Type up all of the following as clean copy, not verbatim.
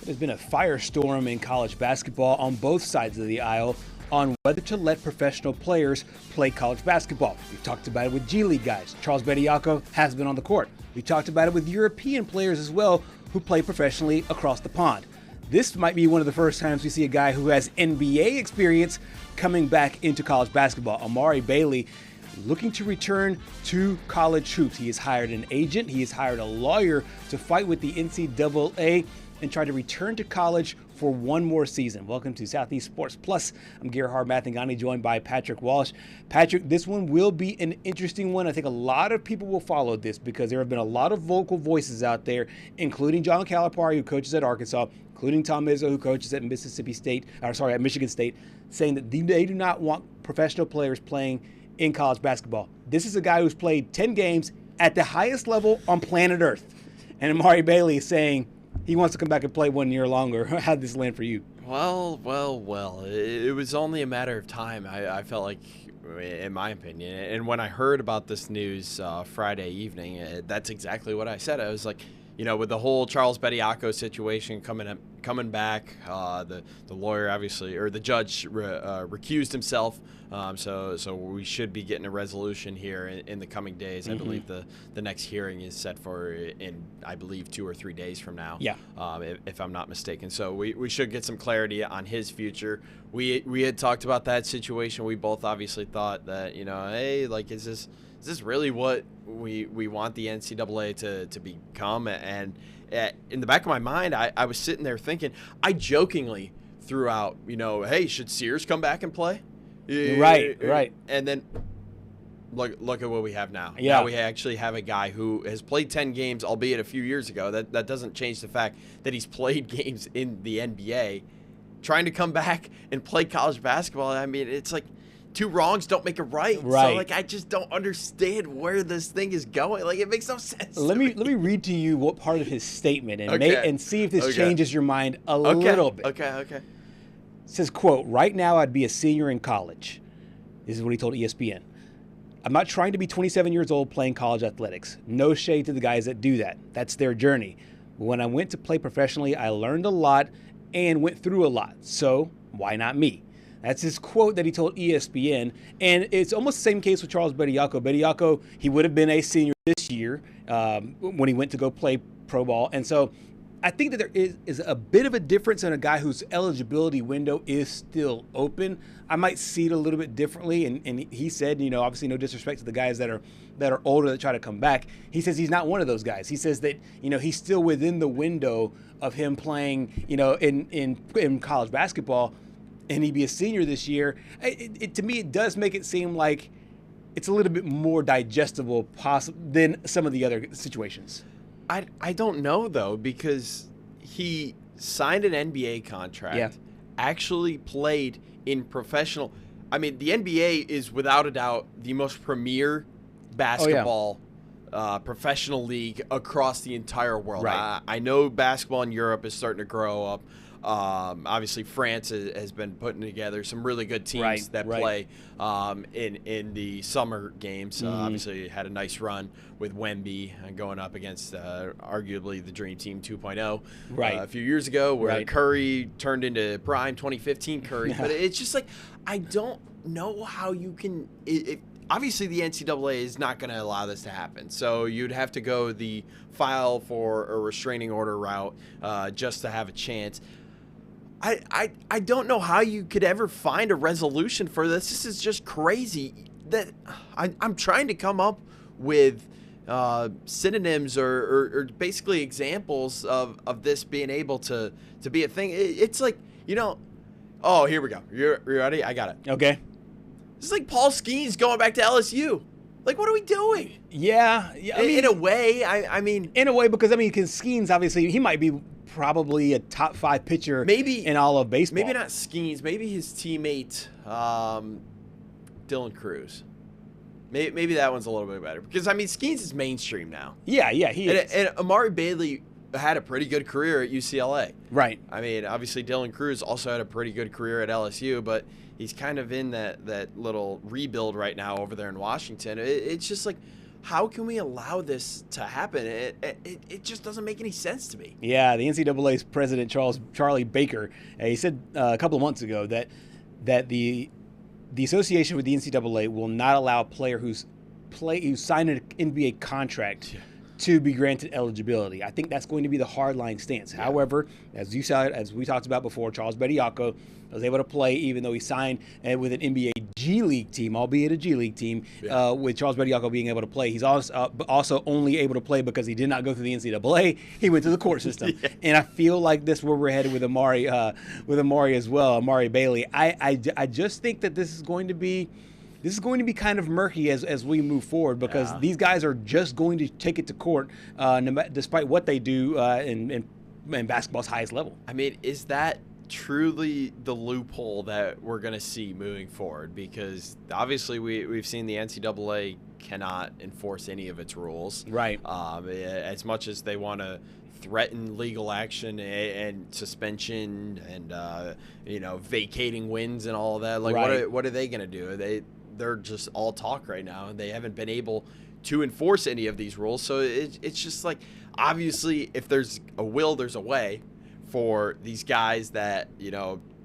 There's been a firestorm in college basketball on both sides of the aisle on whether to let professional players play college basketball. We've talked about it with G League guys. Charles Bediako has been on the court. We talked about it with European players as well who play professionally across the pond. This might be one of the first times we see a guy who has NBA experience coming back into college basketball. Amari Bailey looking to return to college hoops. He has hired an agent. He has hired a lawyer to fight with the NCAA and try to return to college for one more season. Welcome to Southeast Sports Plus. I'm Gerhard Mathangani, joined by Patrick Walsh. Patrick, this one will be an interesting one. I think a lot of people will follow this because there have been a lot of vocal voices out there, including John Calipari, who coaches at Arkansas, including Tom Izzo, who coaches at at Michigan State, saying that they do not want professional players playing in college basketball. This is a guy who's played 10 games at the highest level on planet Earth. And Amari Bailey is saying he wants to come back and play 1 year longer. How'd this land for you? Well. It was only a matter of time, I felt like, in my opinion. And when I heard about this news Friday evening, that's exactly what I said. I was like, with the whole Charles Bediako situation coming back, the lawyer obviously, or the judge recused himself. So we should be getting a resolution here in the coming days. I believe the next hearing is set for in, I believe, 2 or 3 days from now. Yeah. If I'm not mistaken. So we should get some clarity on his future. We had talked about that situation. We both obviously thought that, hey, like, is this really what we want the NCAA to become? And in the back of my mind, I was sitting there thinking, I jokingly threw out, hey, should Sears come back and play? Right. And then look at what we have now. Yeah. Now we actually have a guy who has played 10 games, albeit a few years ago. That doesn't change the fact that he's played games in the NBA. Trying to come back and play college basketball, I mean, it's like two wrongs don't make a right. So, I just don't understand where this thing is going. Like, it makes no sense. Let me read to you what part of his statement and see if this changes your mind a little bit. Okay. It says, quote, "Right now I'd be a senior in college." This is what he told ESPN. "I'm not trying to be 27 years old playing college athletics. No shade to the guys that do that. That's their journey. But when I went to play professionally, I learned a lot and went through a lot. So why not me?" That's his quote that he told ESPN. And it's almost the same case with Charles Bediako. Bediako, he would have been a senior this year when he went to go play pro ball. And so I think that there is a bit of a difference in a guy whose eligibility window is still open. I might see it a little bit differently. And he said, obviously no disrespect to the guys that are older that try to come back. He says he's not one of those guys. He says that, he's still within the window of him playing, in college basketball. And he'd be a senior this year. To me, it does make it seem like it's a little bit more digestible than some of the other situations. I don't know, though, because he signed an NBA contract, actually played in professional. I mean, the NBA is without a doubt the most premier basketball professional league across the entire world. Right. I know basketball in Europe is starting to grow up. Obviously, France has been putting together some really good teams that play in the summer games. Obviously, had a nice run with Wemby going up against arguably the Dream Team 2.0 a few years ago, where Curry turned into prime 2015 Curry. But it's just like, I don't know how you can obviously, the NCAA is not going to allow this to happen. So you'd have to go the file for a restraining order route just to have a chance. I don't know how you could ever find a resolution for this. This is just crazy. That I'm trying to come up with synonyms or basically examples of this being able to be a thing. It's like, oh, here we go. You ready? I got it. Okay. This is like Paul Skeens going back to LSU. Like, what are we doing? Yeah. I mean, in a way, I mean. In a way, because Skeens, obviously, he might be probably a top 5 pitcher maybe in all of baseball. Maybe not Skeens. Maybe his teammate, Dylan Cruz. Maybe that one's a little bit better. Because, Skeens is mainstream now. Yeah, he is. And Amari Bailey had a pretty good career at UCLA. Right. Obviously, Dylan Cruz also had a pretty good career at LSU, but he's kind of in that little rebuild right now over there in Washington. It's just like, how can we allow this to happen? It just doesn't make any sense to me. Yeah, the NCAA's president, Charlie Baker, he said a couple of months ago that the association with the NCAA will not allow a player who signed an NBA contract to be granted eligibility. I think that's going to be the hardline stance. Yeah. However, as we talked about before, Charles Bediako was able to play even though he signed with an NBA G League team, albeit a G League team, with Charles Bediako being able to play. He's also only able to play because he did not go through the NCAA. He went to the court system. Yeah. And I feel like this is where we're headed with Amari as well, Amari Bailey. I just think that this is going to be kind of murky as we move forward because these guys are just going to take it to court despite what they do in basketball's highest level. I mean, is that truly the loophole that we're going to see moving forward? Because obviously we've seen the NCAA cannot enforce any of its rules. Right. As much as they want to threaten legal action and suspension and vacating wins and all of that, like what are they going to do? They're just all talk right now, and they haven't been able to enforce any of these rules. So it's just like, obviously, if there's a will, there's a way for these guys that,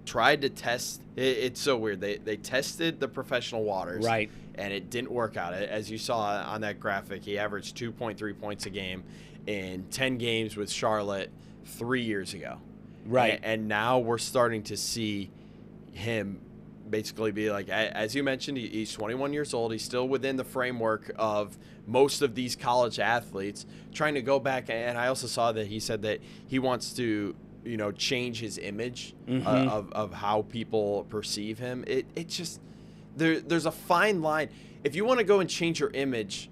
tried to test. It's so weird. They tested the professional waters. Right. And it didn't work out. As you saw on that graphic, he averaged 2.3 points a game in 10 games with Charlotte 3 years ago. Right. And now we're starting to see him basically be like, as you mentioned, he's 21 years old. He's still within the framework of most of these college athletes, trying to go back. And I also saw that he said that he wants to, change his image of how people perceive him. It just, there's a fine line. If you want to go and change your image,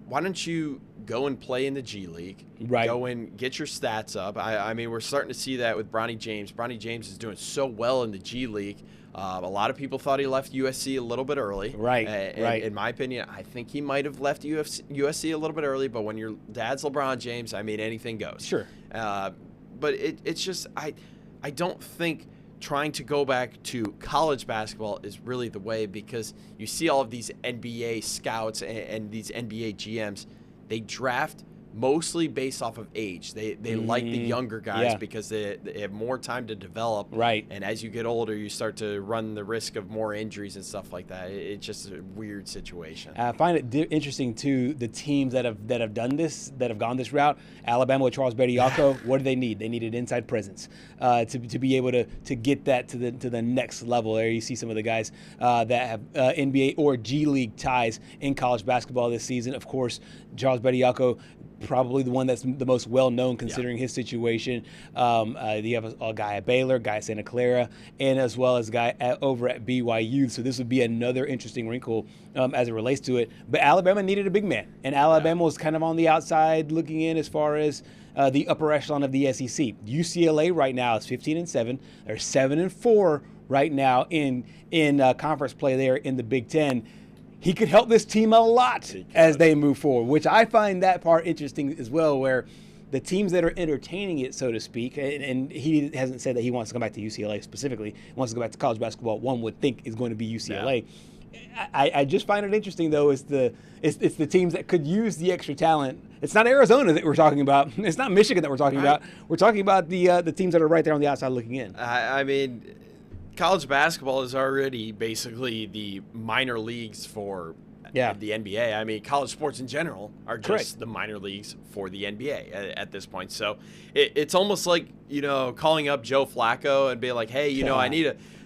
why don't you go and play in the G League? Right. Go and get your stats up. I mean, we're starting to see that with Bronny James. Bronny James is doing so well in the G League. A lot of people thought he left USC a little bit early. Right. In my opinion, I think he might have left USC a little bit early, but when your dad's LeBron James, I mean, anything goes. Sure. But it's just, I don't think trying to go back to college basketball is really the way, because you see all of these NBA scouts and these NBA GMs, they draft mostly based off of age. They like the younger guys because they have more time to develop. Right. And as you get older, you start to run the risk of more injuries and stuff like that. It's just a weird situation. I find it interesting too, the teams that have done this, that have gone this route. Alabama with Charles Bediako, what do they need? They need an inside presence to be able to get that to the next level. There you see some of the guys that have NBA or G League ties in college basketball this season. Of course, Charles Bediako, probably the one that's the most well-known considering his situation. You have a guy at Baylor, a guy at Santa Clara, and as well as a guy over at BYU. So this would be another interesting wrinkle as it relates to it. But Alabama needed a big man, and Alabama was kind of on the outside looking in as far as the upper echelon of the SEC. UCLA right now is 15-7. They're 7-4 right now in conference play there in the Big Ten. He could help this team a lot as they move forward, which I find that part interesting as well, where the teams that are entertaining it, so to speak, and he hasn't said that he wants to come back to UCLA specifically, he wants to go back to college basketball, one would think is going to be UCLA. Yeah. I just find it interesting, though, it's the teams that could use the extra talent. It's not Arizona that we're talking about. It's not Michigan that we're talking about. We're talking about the teams that are right there on the outside looking in. I mean, college basketball is already basically the minor leagues for the NBA. I mean, college sports in general are just the minor leagues for the NBA at this point. So it's almost like, calling up Joe Flacco and being like, hey,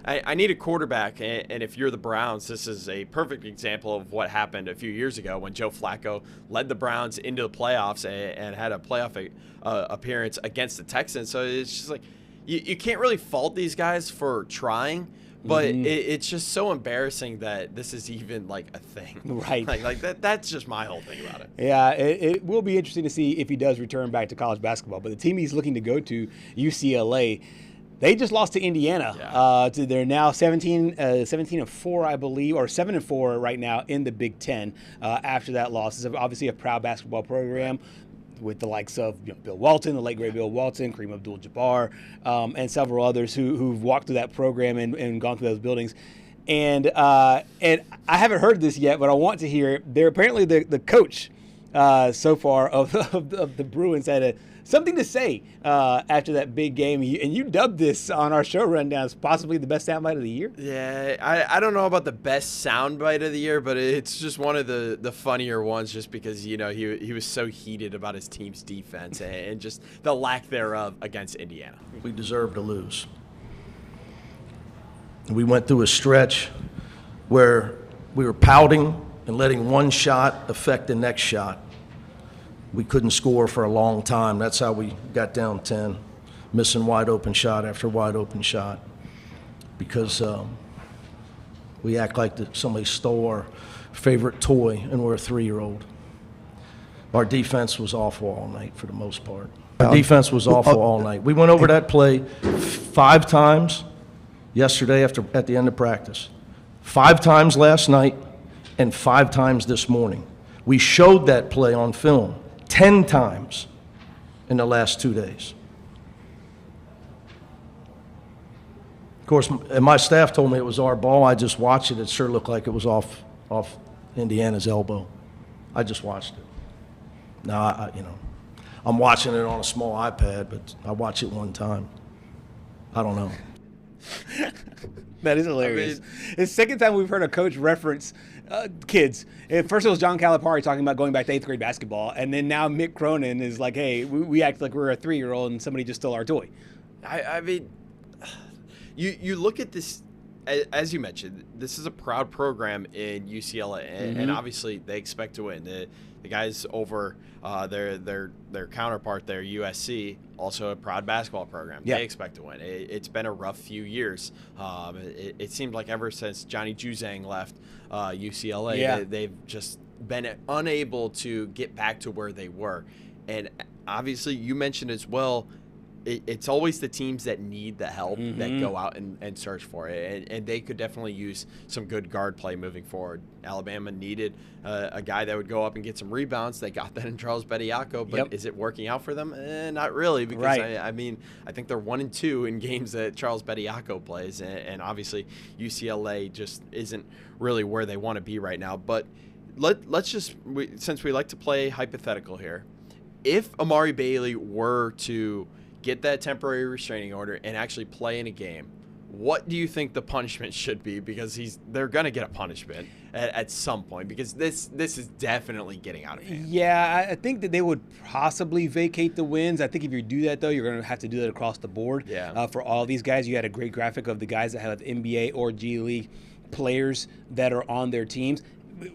I need a quarterback. And if you're the Browns, this is a perfect example of what happened a few years ago when Joe Flacco led the Browns into the playoffs and had a playoff appearance against the Texans. So it's just like, you can't really fault these guys for trying, but it's just so embarrassing that this is even like a thing. Right. Like that's just my whole thing about it. Yeah, it will be interesting to see if he does return back to college basketball. But the team he's looking to go to, UCLA, they just lost to Indiana. Yeah. They're now 17-4, I believe, or 7-4 right now in the Big Ten. After that loss, it's obviously a proud basketball program. With the likes of Bill Walton, the late great Bill Walton, Kareem Abdul-Jabbar, and several others who've walked through that program and gone through those buildings. And I haven't heard this yet, but I want to hear it. They're apparently the coach so far of the Bruins had something to say after that big game. And you dubbed this on our show rundown as possibly the best soundbite of the year. Yeah, I don't know about the best soundbite of the year, but it's just one of the funnier ones just because, he was so heated about his team's defense and just the lack thereof against Indiana. We deserve to lose. We went through a stretch where we were pouting and letting one shot affect the next shot. We couldn't score for a long time. That's how we got down 10, missing wide open shot after wide open shot because we act like somebody stole our favorite toy and we're a 3-year-old. Our defense was awful all night for the most part. Our defense was awful all night. We went over that play 5 times yesterday at the end of practice, 5 times last night, and 5 times this morning. We showed that play on film 10 times in the last 2 days. Of course, my staff told me it was our ball. I just watched it. It sure looked like it was off Indiana's elbow. I just watched it. Now, I'm watching it on a small iPad, but I watch it one time. I don't know. That is hilarious. It's the second time we've heard a coach reference kids. First it was John Calipari talking about going back to 8th grade basketball, and then now Mick Cronin is like, hey, we act like we're a 3-year-old and somebody just stole our toy. I mean, you look at this, as you mentioned, this is a proud program in UCLA, and obviously they expect to win. The guys over their counterpart there, USC, also a proud basketball program. Yeah. They expect to win. It's been a rough few years. It seemed like ever since Johnny Juzang left UCLA, they've just been unable to get back to where they were. And obviously, you mentioned as well, it's always the teams that need the help that go out and search for it. And they could definitely use some good guard play moving forward. Alabama needed a guy that would go up and get some rebounds. They got that in Charles Bediako, but is it working out for them? Not really, because I think they're 1-2 in games that Charles Bediako plays. And obviously UCLA just isn't really where they want to be right now. But let's just, since we like to play hypothetical here, if Amari Bailey were to get that temporary restraining order and actually play in a game, what do you think the punishment should be? Because they're going to get a punishment at some point, because this is definitely getting out of hand. Yeah, I think that they would possibly vacate the wins. I think if you do that, though, you're going to have to do that across the board. Yeah. For all these guys, you had a great graphic of the guys that have NBA or G League players that are on their teams.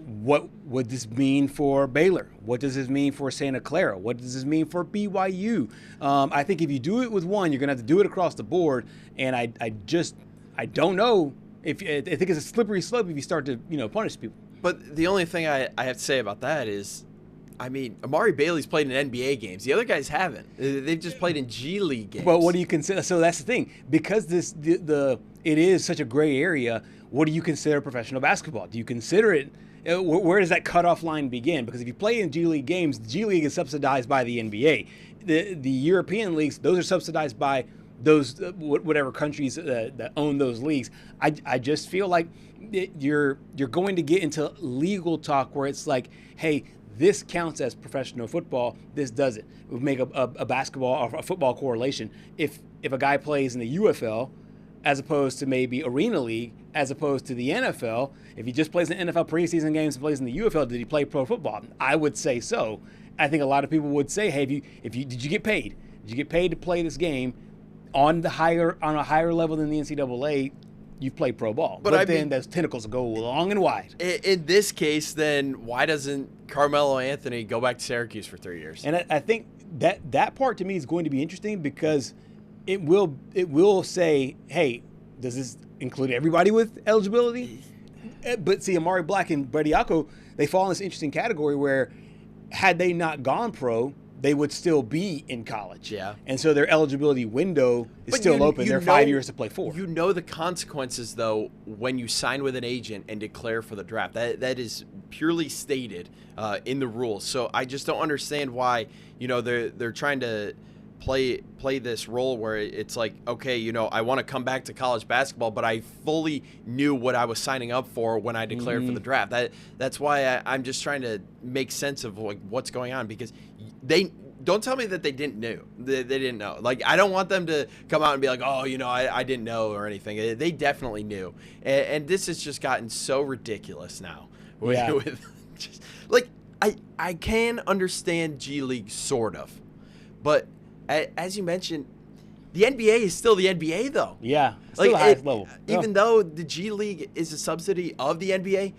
What would this mean for Baylor? What does this mean for Santa Clara? What does this mean for BYU? I think if you do it with one, you're going to have to do it across the board. And I don't know I think it's a slippery slope if you start to punish people. But the only thing I have to say about that is, I mean, Amari Bailey's played in NBA games. The other guys haven't. They've just played in G League games. But what do you consider? So that's the thing. Because it is such a gray area, what do you consider professional basketball? Do you consider it? Where does that cutoff line begin? Because if you play in G League games, the G League is subsidized by the NBA. The European leagues, those are subsidized by those whatever countries that own those leagues. I just feel like you're going to get into legal talk where it's like, hey, this counts as professional football. This doesn't. We make a basketball or a football correlation. If a guy plays in the UFL, as opposed to maybe Arena League, as opposed to the NFL, if he just plays in NFL preseason games and plays in the UFL, did he play pro football? I would say so. I think a lot of people would say, hey, did you get paid? Did you get paid to play this game on a higher level than the NCAA? You've played pro ball. But then those tentacles go long and wide. In this case, then why doesn't Carmelo Anthony go back to Syracuse for 3 years? And I think that part to me is going to be interesting because it will say, hey, does this include everybody with eligibility? But see, Amari Black and Bediako, they fall in this interesting category where had they not gone pro, they would still be in college. Yeah. And so their eligibility window is still open. They're 5 years to play 4. You know the consequences, though, when you sign with an agent and declare for the draft. That is purely stated in the rules. So I just don't understand why, they're trying to play this role where it's like, okay, you know, I want to come back to college basketball, but I fully knew what I was signing up for when I declared for the draft. That's why I'm just trying to make sense of like what's going on, because they don't tell me that they didn't know. They didn't know. Like, I don't want them to come out and be like, oh, you know, I didn't know or anything. They definitely knew. And this has just gotten so ridiculous now. With just, like, I can understand G League sort of, but as you mentioned, the NBA is still the NBA, though. Yeah, still the highest level. Even though the G League is a subsidy of the NBA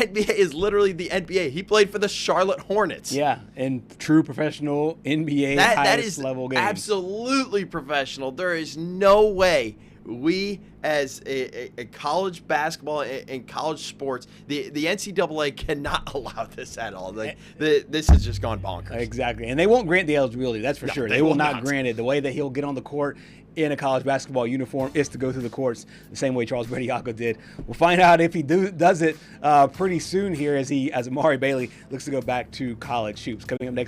is literally the NBA. He played for the Charlotte Hornets. Yeah, and true professional NBA highest level games. Absolutely professional. There is no way we, as a college basketball and college sports, the NCAA cannot allow this at all. Like, this has just gone bonkers. Exactly, and they won't grant the eligibility. That's for sure. They will not grant it. The way that he'll get on the court in a college basketball uniform is to go through the courts the same way Charles Bediako did. We'll find out if he does it pretty soon here as Amari Bailey looks to go back to college hoops. Coming up next.